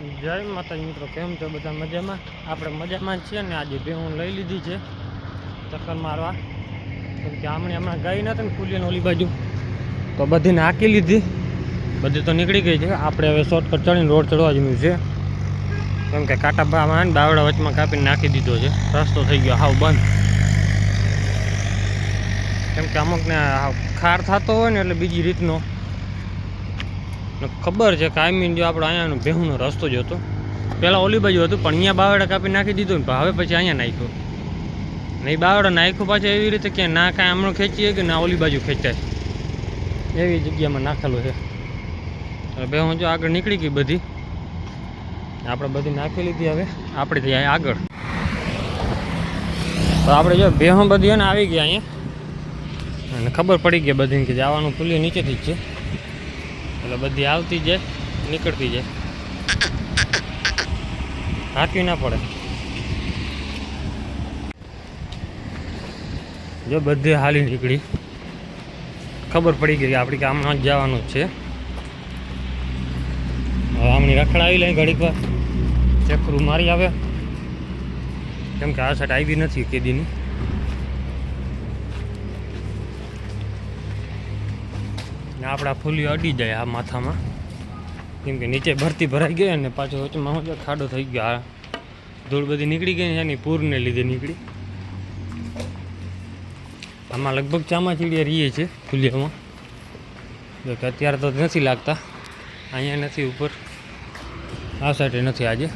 જય માતાજી મિત્રો, કેમ છો બધા? મજામાં? આપણે મજામાં જ છીએ ને. આજે ભેહું લઈ લીધી છે ચક્કર મારવા, કેમ કે હમણાં ગઈ નથી ને ફૂલીને ઓલી બાજુ, તો બધીને હાંકી લીધી, બધી તો નીકળી ગઈ છે. આપણે હવે શોર્ટકટ ચડીને રોડ ચડવા જેવું છે, કેમ કે કાંટા બાવડા વચમાં કાપીને નાખી દીધો છે. રસ્તો થઈ ગયો હાવ બંધ, કેમ કે અમુકને ખાર થતો હોય ને એટલે બીજી રીતનો ખબર છે. કાયમી જો આપણે અહીંયાનો ભેહુંનો રસ્તો જ હતો, પહેલાં ઓલી બાજુ હતું, પણ અહીંયા બાવડા કાપી નાખી દીધું ને હવે પછી અહીંયા નાખ્યું. નહીં બાવડા નાખ્યું પાછું એવી રીતે કે ના કાંઈ હમણાં ખેંચીએ કે ના ઓલી બાજુ ખેંચાય, એવી જગ્યામાં નાખેલું છે. ભેહું જો આગળ નીકળી ગઈ બધી, આપણે બધી નાખી લીધી. હવે આપણે ત્યાં આગળ તો આપણે જો ભેહું બધી ને આવી ગયા અહીંયા, અને ખબર પડી ગઈ બધીને કે જવાનું પુલી નીચેથી જ છે, એટલે બધી આવતી જાય નીકળતી જાય, હાંકવી ના પડે. જો બધી હાલી નીકળી, ખબર પડી ગઈ કે આપણે કે આમમાં જ જવાનું જ છે. હવે આમની રખડાવી લઈ ઘડીક વાર, ચક્કરું મારી આવે, કેમ કે આ સાઈડ આવી નથી કેદીની. ને આપણા ફૂલી અડી જાય આ માથામાં, કેમ કે નીચે ભરતી ભરાઈ ગઈ અને પાછો વચમાં હું ખાડો થઈ ગયો. આ ધૂળ બધી નીકળી ગઈ એની પૂરને લીધે નીકળી. આમાં લગભગ ચામાચીડિયા રહીએ છે ફૂલિયામાં, જો કે અત્યારે તો નથી લાગતા. અહીંયા નથી, ઉપર આ સાઈડે નથી. આજે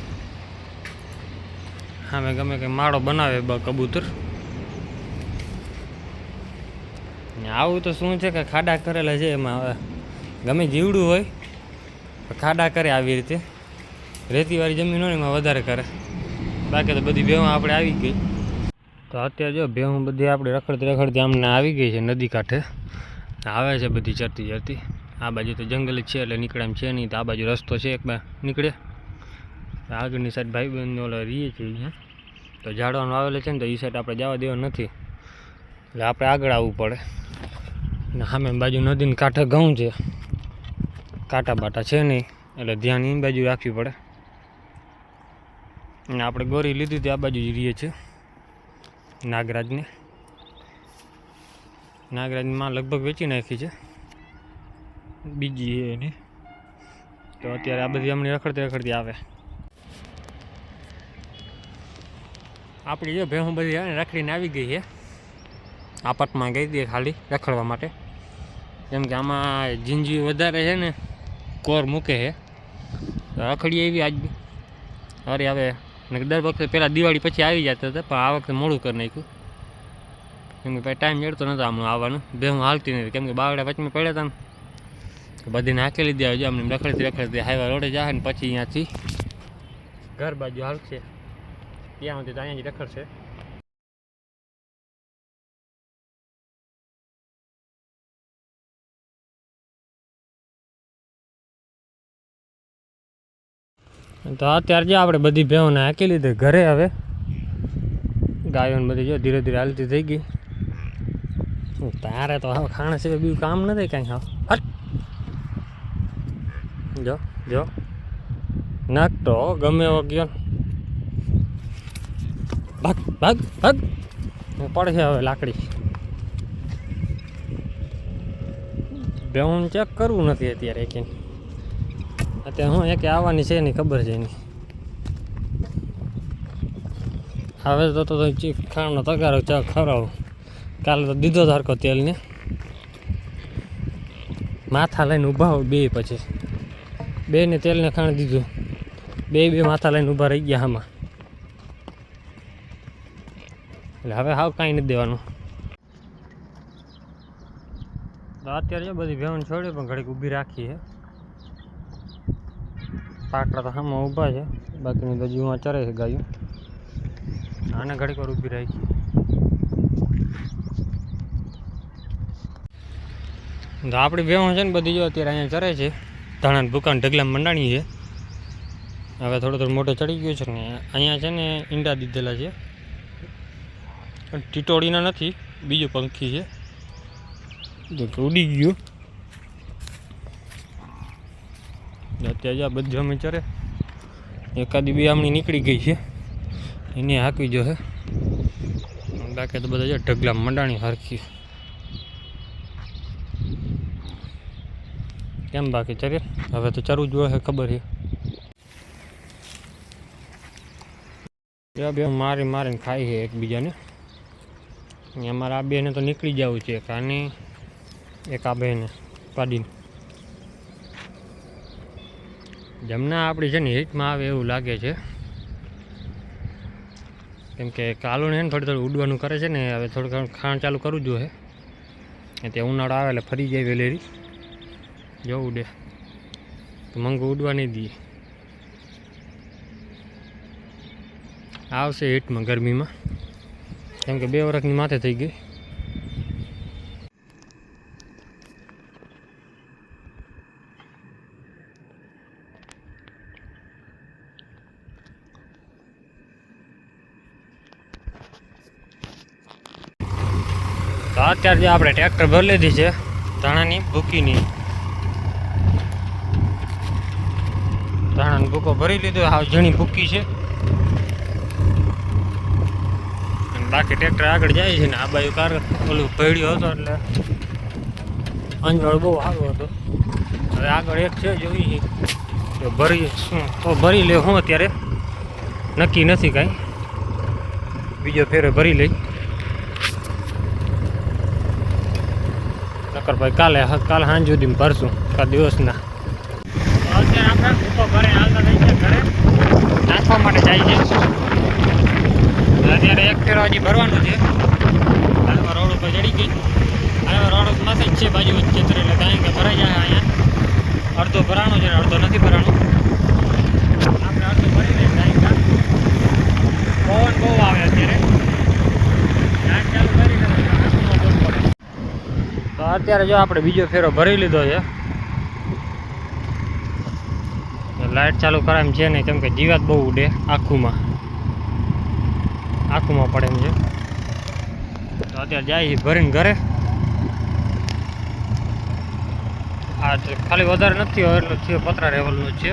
સામે ગમે કે માળો બનાવે કબૂતર. આવું તો શું છે કે ખાડા કરેલા છે, એમાં હવે ગમે જીવડું હોય ખાડા કરે આવી રીતે. રેતીવાળી જમીન હોય એમાં વધારે કરે, બાકી તો બધી ભેહું આપણે આવી ગઈ. તો અત્યારે જો ભેહું બધી આપણે રખડતી આમને આવી ગઈ છે નદી કાંઠે, આવે છે બધી ચરતી ચરતી. આ બાજુ તો જંગલ જ છે એટલે નીકળે એમ છે નહીં, તો આ બાજુ રસ્તો છે એક બે નીકળે. આગળની સાઈડ ભાઈ બહેન ઓલા રહીએ છીએ અહીંયા, તો ઝાડવાનું આવેલું છે ને, તો એ સાઈડ આપણે જવા દેવા નથી, એટલે આપણે આગળ આવવું પડે. ને સામે બાજુ નદીને કાંઠે ઘઉં છે, કાંટા બાટા છે નહીં, એટલે ધ્યાન એ બાજુ રાખવી પડે. અને આપણે ગોરી લીધી હતી આ બાજુ જ રહીએ છીએ નાગરાજની માં લગભગ વેચી નાખી છે બીજી એની. તો અત્યારે આ બધી હમણાં રખડતી આવે. આપણી જો ભેહું બધી રખડીને આવી ગઈ છે. આપાતમાં ગઈ હતી ખાલી રખડવા માટે, કેમ કે આમાં જીંજી વધારે છે ને, કોર મૂકે છે. રખડી એવી આજ બી અરે હવે દર વખતે પહેલાં દિવાળી પછી આવી જતા હતા, પણ આ વખતે મોડું કરી નાખ્યું, કેમ કે ભાઈ ટાઈમ જડતો નહોતો આમનું આવવાનું. ભેહું હાલતી નથી, કેમ કે બાવડા વચમાં પડ્યા હતા ને, બધી નાખી લીધી. હવે અમને રખડતી હાઈવા રોડે જાય ને પછી અહીંયાથી ઘર બાજુ હાલશે, ત્યાં સુધી તો અહીંયા જ રખડશે. તો અત્યારે જો આપણે બધી ભેહોને હાંકી લીધી ઘરે. હવે ગાયોને બધી જો ધીરે ધીરે હાલતી થઈ ગઈ. તારે તો હવે ખાણા સિવાય બીજું કામ નથી કાંઈ. હા હટ જો જો નાખતો ગમે એવો ગયો, ભાગ ભાગ ભાગ પડશે હવે લાકડી. ભેહું ચેક કરવું નથી અત્યારે કે અત્યારે હું એક આવવાની છે એની ખબર છે એની. હવે તો ખાણનો તગારો ચા ખવડાવું. કાલે તો દીધો ધારકો તેલને, માથા લઈને ઊભા હોય બે, પછી બેને તેલને ખાણ દીધું, બે માથા લઈને ઊભા રહી ગયા આમાં. એટલે હવે હાવ કાંઈ નથી દેવાનું. તો અત્યારે બધી ભેહું છોડી પણ ઘડીક ઊભી રાખી છે. પાકડા તો સામે ઊભા છે, બાકીની તો જીવમાં ચરે છે ગાયું. આને ઘડીક વાર ઊભી રાખી. તો આપણી ભેહું છે ને બધી જો અત્યારે અહીંયા ચરે છે. ધાણા દુકાન ઢગલા મંડાણી છે. હવે થોડું મોટો ચડી ગયું છે ને, અહીંયા છે ને ઈંડા દીધેલા છે. ટીટોળીના નથી, બીજું પંખી છે, ઉડી ગયું. અત્યારે આ બધું અમે ચરે એકાદી બે આમની નીકળી ગઈ છે, એને હાંકવી જો છે. બાકી તો બધા જો ઢગલા મંડાણી હરખી. કેમ બાકી ચરે હવે તો ચરવું જ હોય ખબર છે. બે મારી મારીને ખાઈ છે એકબીજાને. અમારા આ બેને તો નીકળી જવું છે, એક આને એક આ બેને પાડીને. જમના આપણી છે ને હિટમાં આવે એવું લાગે છે, કેમ કે કાલુને ને થોડું થોડું ઉડવાનું કરે છે ને. હવે થોડું ઘણું ખાણ ચાલુ કરવું જોઈએ, ત્યાં ઉનાળો આવે એટલે ફરી જાય વેલેરી. જો ઉડે તો મંગું ઉડવા નહીં દઈએ. આવશે હિટમાં ગરમીમાં, કેમ કે 2 વર્ષની માથે થઈ ગઈ. તો અત્યારે જે આપણે ટ્રેક્ટર ભરી લીધી છે ધાણાની ભૂકીની. ધાણાનો ભૂકો ભરી લીધો, હાવ ઝીણી ભૂકી છે. બાકી ટ્રેક્ટર આગળ જાય છે ને આ બાજુ કાર ઓલું ભેડ્યો હતો એટલે અંજવાળ બહુ સારો હતો. હવે આગળ એક છે જોઈ તો ભરી શું તો ભરી લે. હું અત્યારે નક્કી નથી કાંઈ, બીજો ફેરે ભરી લઈ. નકર ભાઈ કાલે સાંજ સુધી ભરશું કા દિવસના. અત્યારે આપણે ભૂકો ભરે હાલતા થઈ છે ઘરે નાખવા માટે જાય છે. અત્યારે એક ફેરો હજી ભરવાનું છે. હાલમાં રોડ ઉપર ચડી ગઈ. હવે રોડ ઉપર માથે જ છે બાજુ વચ્ચે, એટલે કાંઈ કે ભરાઈ જાય. અહીંયા અડધો ભરાણો છે, અડધો નથી ભરાણો. આપણે અડધો ભરી લઈએ. કાંઈ પવન બહુ આવે અત્યારે, ચાલુ કરી તો અત્યારે જો આપણે બીજો ફેરો ભરી લીધો છે. લાઇટ ચાલુ કરાય એમ છે નહીં, કેમ કે જીવાત બહુ ઉડે આખુંમાં પડે એમ છે. તો અત્યારે જાય ભરીને ઘરે. આ ખાલી વધારે નથી એટલું છે, 15 લેવલનું જ છે.